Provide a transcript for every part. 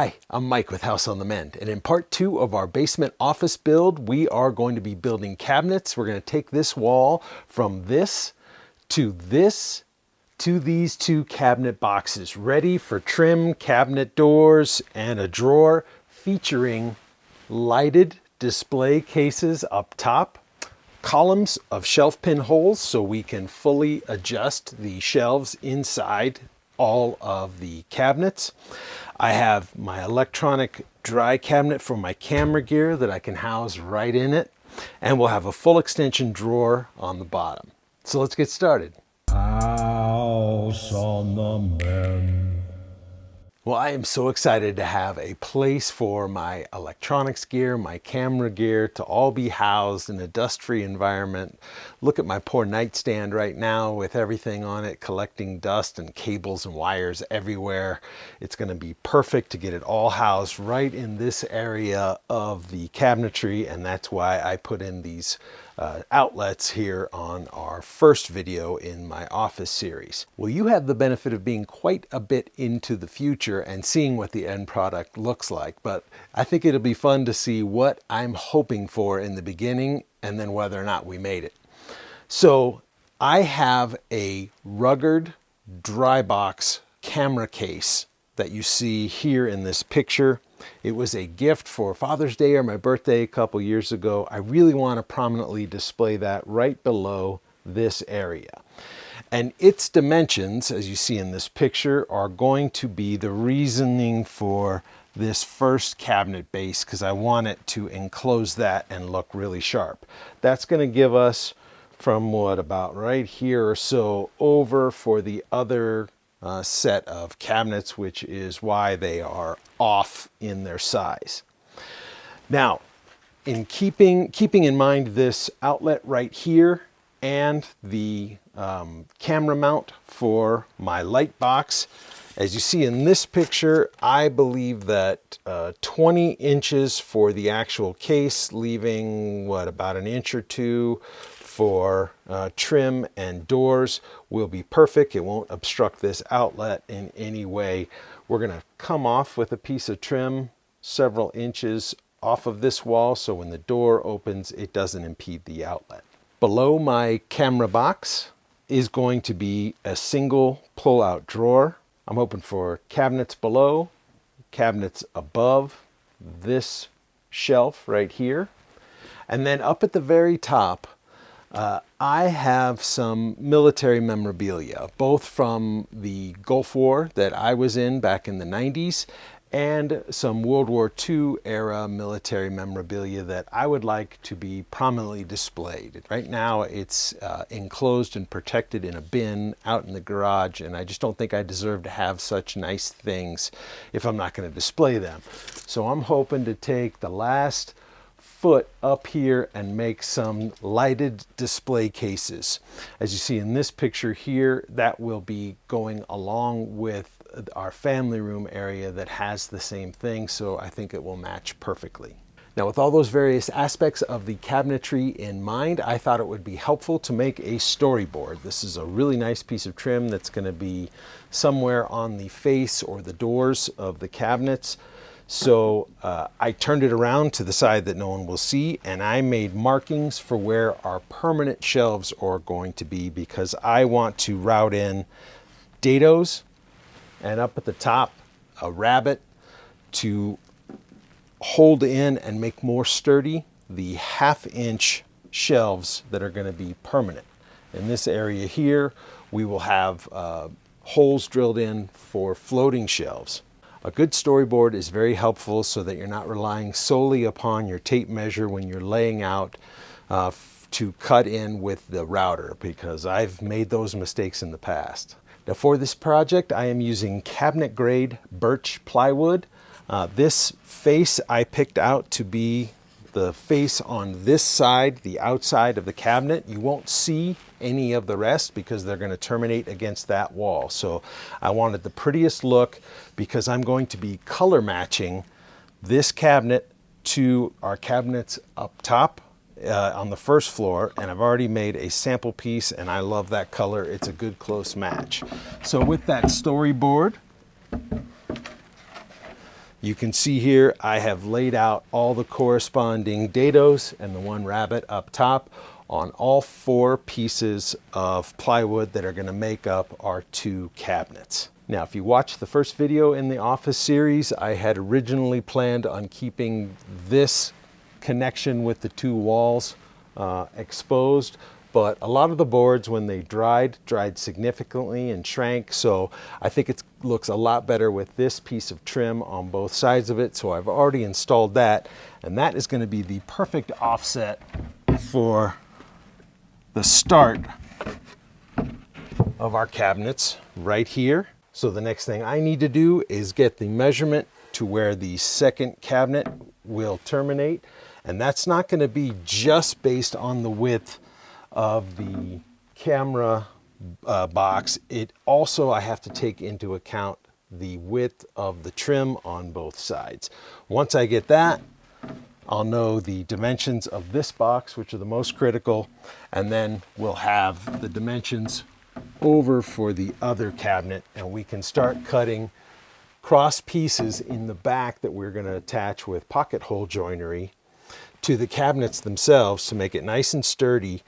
Hi, I'm Mike with House on the Mend, and in part 2 of our basement office build, we are going to be building cabinets. We're going to take this wall from this to these two cabinet boxes, ready for trim cabinet doors and a drawer featuring lighted display cases up top, columns of shelf pin holes so we can fully adjust the shelves inside all of the cabinets. I have my electronic dry cabinet for my camera gear that I can house right in it, and we'll have a full extension drawer on the bottom. So let's get started. House on the Mend. Well, I am so excited to have a place for my electronics gear, my camera gear to all be housed in a dust-free environment. Look at my poor nightstand right now with everything on it collecting dust and cables and wires everywhere. It's going to be perfect to get it all housed right in this area of the cabinetry, and that's why I put in these outlets here on our first video in my office series. Well, you have the benefit of being quite a bit into the future and seeing what the end product looks like, but I think it'll be fun to see what I'm hoping for in the beginning and then whether or not we made it. So I have a Rugged dry box camera case that you see here in this picture. It was a gift for Father's Day or my birthday a couple years ago. I really want to prominently display that right below this area. And its dimensions, as you see in this picture, are going to be the reasoning for this first cabinet base, because I want it to enclose that and look really sharp. That's going to give us from what, about right here or so over for the other set of cabinets, which is why they are off in their size. Now, in keeping in mind this outlet right here and the camera mount for my light box, as you see in this picture, I believe that 20 inches for the actual case, leaving what, about an inch or two for trim and doors will be perfect. It won't obstruct this outlet in any way. We're going to come off with a piece of trim several inches off of this wall so when the door opens it doesn't impede the outlet. Below my camera box is going to be a single pull-out drawer. I'm hoping for cabinets below, cabinets above this shelf right here, and then up at the very top I have some military memorabilia, both from the Gulf War that I was in back in the 90s and some World War II era military memorabilia that I would like to be prominently displayed. Right now it's enclosed and protected in a bin out in the garage, and I just don't think I deserve to have such nice things if I'm not going to display them. So I'm hoping to take the last foot up here and make some lighted display cases. As you see in this picture here, that will be going along with our family room area that has the same thing, so I think it will match perfectly. Now, with all those various aspects of the cabinetry in mind, I thought it would be helpful to make a storyboard. This is a really nice piece of trim that's going to be somewhere on the face or the doors of the cabinets. So I turned it around to the side that no one will see, and I made markings for where our permanent shelves are going to be, because I want to route in dados and up at the top a rabbet to hold in and make more sturdy the 1/2 inch shelves that are going to be permanent. In this area here we will have holes drilled in for floating shelves. A good storyboard is very helpful so that you're not relying solely upon your tape measure when you're laying out to cut in with the router, because I've made those mistakes in the past. Now, for this project I am using cabinet grade birch plywood. This face I picked out to be the face on this side, the outside of the cabinet. You won't see any of the rest because they're going to terminate against that wall. So I wanted the prettiest look because I'm going to be color matching this cabinet to our cabinets up top on the first floor, and I've already made a sample piece and I love that color. It's a good close match. So with that storyboard, You can see here I have laid out all the corresponding dados and the one rabbet up top on all 4 pieces of plywood that are going to make up our 2 cabinets. Now, if you watch the first video in the office series, I had originally planned on keeping this connection with the 2 walls exposed, but a lot of the boards, when they dried significantly and shrank, so I think it looks a lot better with this piece of trim on both sides of it. So I've already installed that, and that is going to be the perfect offset for the start of our cabinets right here. So the next thing I need to do is get the measurement to where the second cabinet will terminate, and that's not going to be just based on the width of the camera box. It also, I have to take into account the width of the trim on both sides. Once I get that, I'll know the dimensions of this box, which are the most critical, and then we'll have the dimensions over for the other cabinet, and we can start cutting cross pieces in the back that we're going to attach with pocket hole joinery to the cabinets themselves to make it nice and sturdy.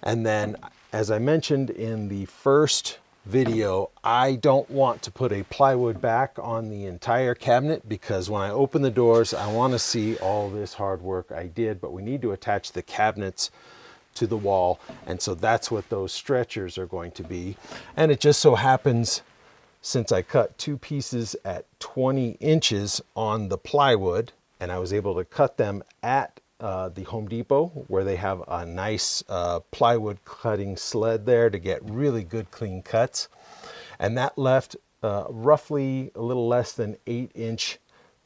And then, as I mentioned in the first video, I don't want to put a plywood back on the entire cabinet, because when I open the doors, I want to see all this hard work I did, but we need to attach the cabinets to the wall, and so that's what those stretchers are going to be. And it just so happens, since I cut 2 pieces at 20 inches on the plywood, and I was able to cut them at the Home Depot, where they have a nice plywood cutting sled there to get really good clean cuts, and that left roughly a little less than 8-inch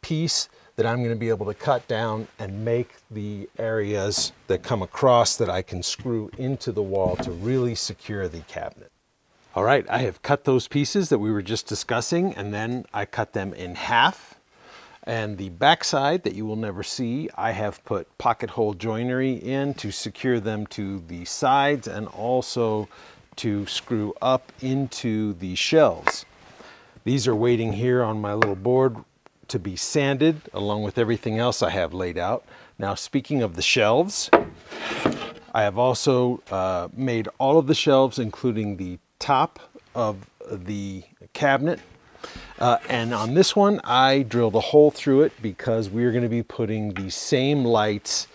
piece that I'm going to be able to cut down and make the areas that come across that I can screw into the wall to really secure the cabinet. All right, I have cut those pieces that we were just discussing, and then I cut them in half. And the backside that you will never see, I have put pocket hole joinery in to secure them to the sides and also to screw up into the shelves. These are waiting here on my little board to be sanded, along with everything else I have laid out. Now, speaking of the shelves, I have also made all of the shelves, including the top of the cabinet. And on this one, I drilled a hole through it because we're going to be putting the same lights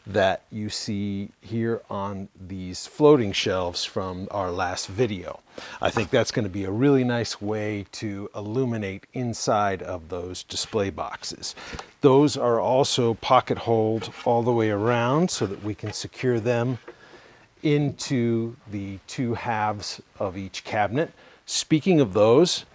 that you see here on these floating shelves from our last video. I think that's going to be a really nice way to illuminate inside of those display boxes. Those are also pocket holed all the way around so that we can secure them into the 2 halves of each cabinet. Speaking of those,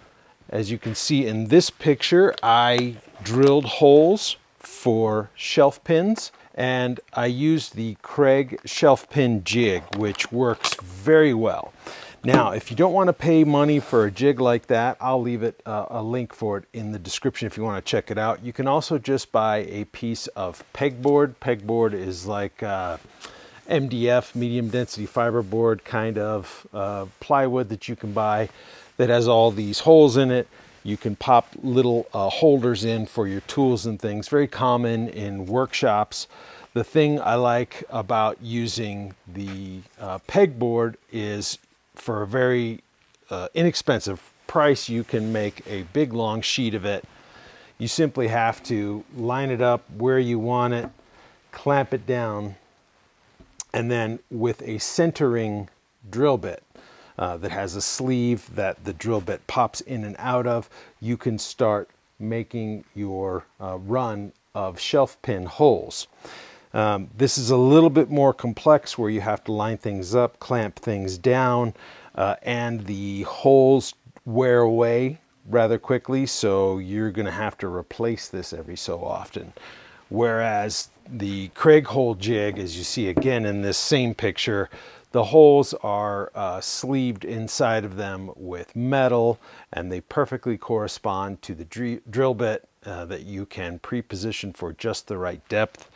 as you can see in this picture, I drilled holes for shelf pins, and I used the Kreg shelf pin jig, which works very well. Now, if you don't want to pay money for a jig like that, I'll leave it a link for it in the description if you want to check it out. You can also just buy a piece of pegboard. Pegboard is like MDF, medium density fiberboard kind of plywood that you can buy that has all these holes in it. You can pop little holders in for your tools and things. Very common in workshops. The thing I like about using the pegboard is, for a very inexpensive price, you can make a big long sheet of it. You simply have to line it up where you want it, clamp it down, and then with a centering drill bit that has a sleeve that the drill bit pops in and out of, you can start making your run of shelf pin holes. This is a little bit more complex, where you have to line things up, clamp things down, and the holes wear away rather quickly, so you're going to have to replace this every so often. Whereas the Kreg hole jig, as you see again in this same picture, the holes are sleeved inside of them with metal, and they perfectly correspond to the drill bit that you can pre-position for just the right depth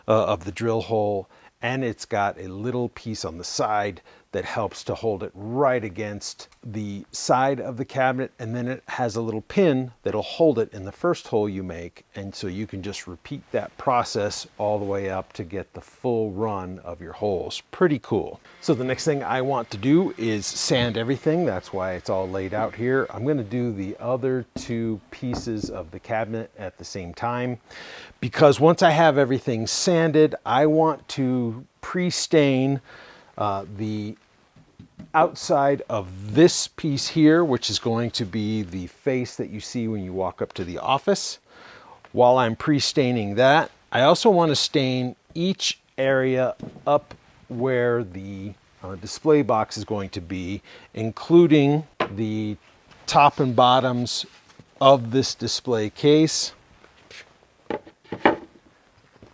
of the drill hole. And it's got a little piece on the side that helps to hold it right against the side of the cabinet, and then it has a little pin that'll hold it in the first hole you make, and so you can just repeat that process all the way up to get the full run of your holes. Pretty cool. So the next thing I want to do is sand everything. That's why it's all laid out here. I'm going to do the other two pieces of the cabinet at the same time, because once I have everything sanded, I want to pre-stain the outside of this piece here, which is going to be the face that you see when you walk up to the office. While I'm pre-staining that, I also want to stain each area up where the display box is going to be, including the top and bottoms of this display case,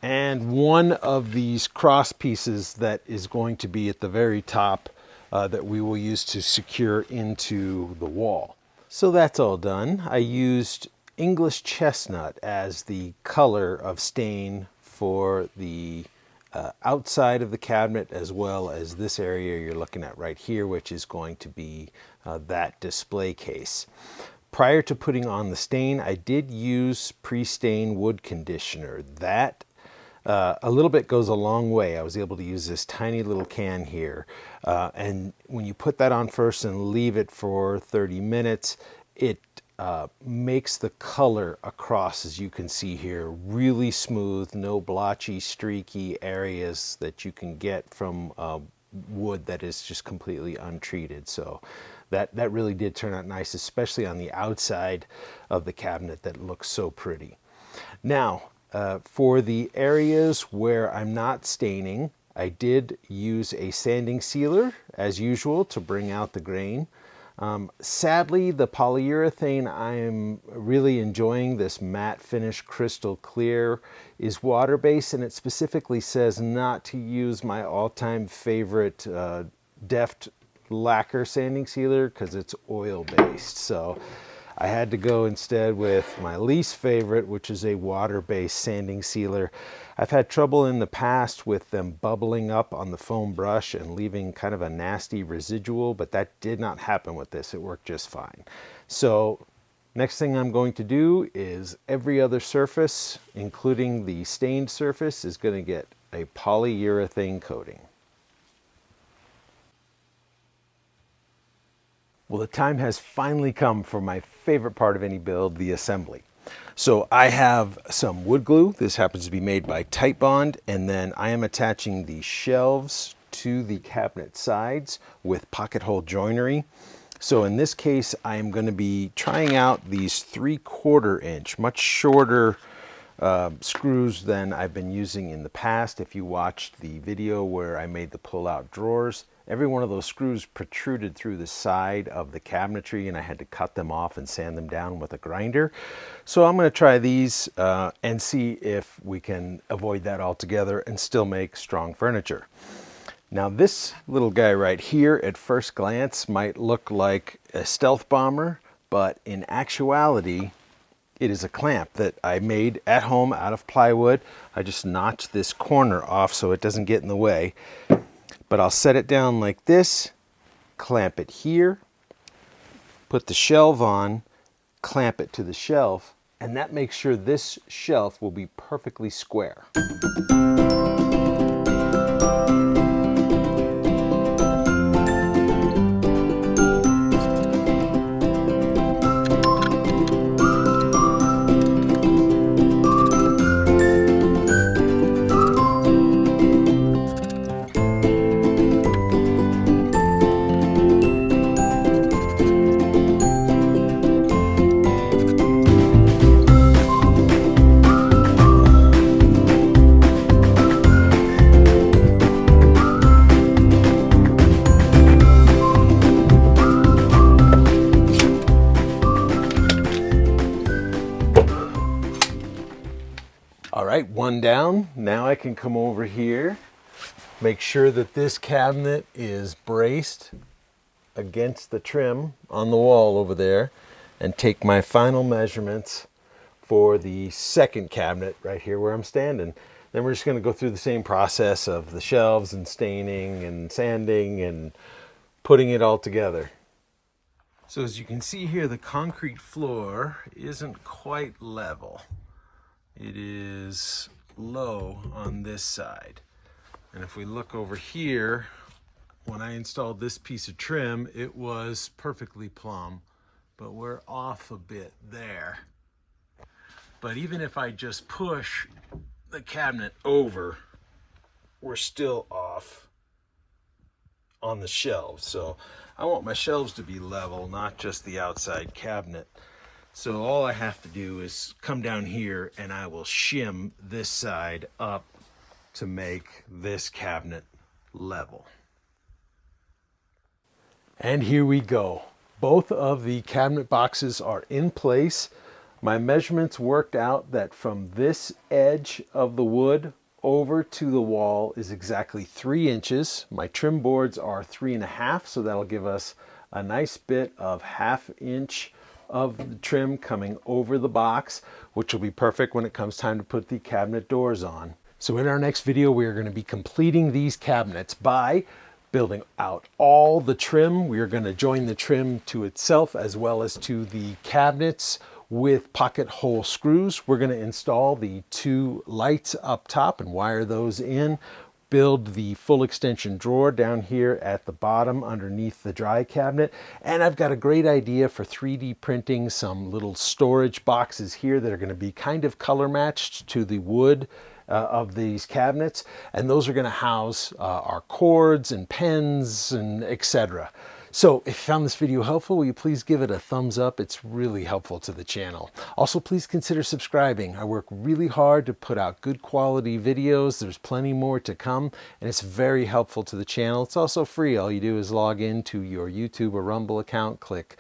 and one of these cross pieces that is going to be at the very top that we will use to secure into the wall. So that's all done. I used English chestnut as the color of stain for the outside of the cabinet, as well as this area you're looking at right here, which is going to be that display case. Prior to putting on the stain, I did use pre-stain wood conditioner. That a little bit goes a long way. I was able to use this tiny little can here. And when you put that on first and leave it for 30 minutes, it makes the color across, as you can see here, really smooth, no blotchy, streaky areas that you can get from wood that is just completely untreated. So that really did turn out nice, especially on the outside of the cabinet that looks so pretty. Now, for the areas where I'm not staining, I did use a sanding sealer, as usual, to bring out the grain. Sadly, the polyurethane I'm really enjoying, this matte finish crystal clear, is water-based, and it specifically says not to use my all-time favorite Deft lacquer sanding sealer because it's oil-based. So I had to go instead with my least favorite, which is a water-based sanding sealer. I've had trouble in the past with them bubbling up on the foam brush and leaving kind of a nasty residual, but that did not happen with this. It worked just fine. So next thing I'm going to do is every other surface, including the stained surface, is going to get a polyurethane coating. Well, the time has finally come for my favorite part of any build, the assembly. So I have some wood glue. This happens to be made by Titebond, and then I am attaching the shelves to the cabinet sides with pocket hole joinery. So in this case, I am going to be trying out these 3/4 inch, much shorter screws than I've been using in the past. If you watched the video where I made the pull-out drawers, every one of those screws protruded through the side of the cabinetry, and I had to cut them off and sand them down with a grinder. So I'm going to try these and see if we can avoid that altogether and still make strong furniture. Now this little guy right here at first glance might look like a stealth bomber, but in actuality it is a clamp that I made at home out of plywood. I just notched this corner off so it doesn't get in the way. But I'll set it down like this, clamp it here, put the shelf on, clamp it to the shelf, and that makes sure this shelf will be perfectly square. All right, one down. Now I can come over here, make sure that this cabinet is braced against the trim on the wall over there, and take my final measurements for the second cabinet right here where I'm standing. Then we're just going to go through the same process of the shelves and staining and sanding and putting it all together. So as you can see here, the concrete floor isn't quite level. It is low on this side. And if we look over here, when I installed this piece of trim, it was perfectly plumb, but we're off a bit there. But even if I just push the cabinet over, we're still off on the shelves. So I want my shelves to be level, not just the outside cabinet. So all I have to do is come down here and I will shim this side up to make this cabinet level. And here we go. Both of the cabinet boxes are in place. My measurements worked out that from this edge of the wood over to the wall is exactly 3 inches. My trim boards are 3.5, so that'll give us a nice bit of 1/2 inch of the trim coming over the box, which will be perfect when it comes time to put the cabinet doors on. So in our next video, we are going to be completing these cabinets by building out all the trim. We are going to join the trim to itself as well as to the cabinets with pocket hole screws. We're going to install the 2 lights up top and wire those in. Build the full extension drawer down here at the bottom underneath the dry cabinet. And I've got a great idea for 3D printing some little storage boxes here that are going to be kind of color matched to the wood of these cabinets, and those are going to house our cords and pens and etc. So if you found this video helpful, will you please give it a thumbs up? It's really helpful to the channel. Also, please consider subscribing. I work really hard to put out good quality videos. There's plenty more to come, and it's very helpful to the channel. It's also free. All you do is log into your YouTube or Rumble account, click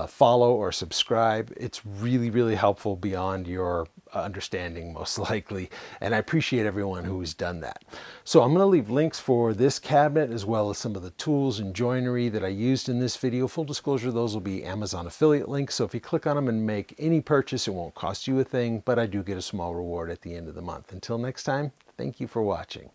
follow or subscribe. It's really, really helpful beyond your understanding, most likely, and I appreciate everyone who's done that. So I'm going to leave links for this cabinet as well as some of the tools and joinery that I used in this video. Full disclosure, those will be Amazon affiliate links, so if you click on them and make any purchase, it won't cost you a thing, but I do get a small reward at the end of the month. Until next time, thank you for watching.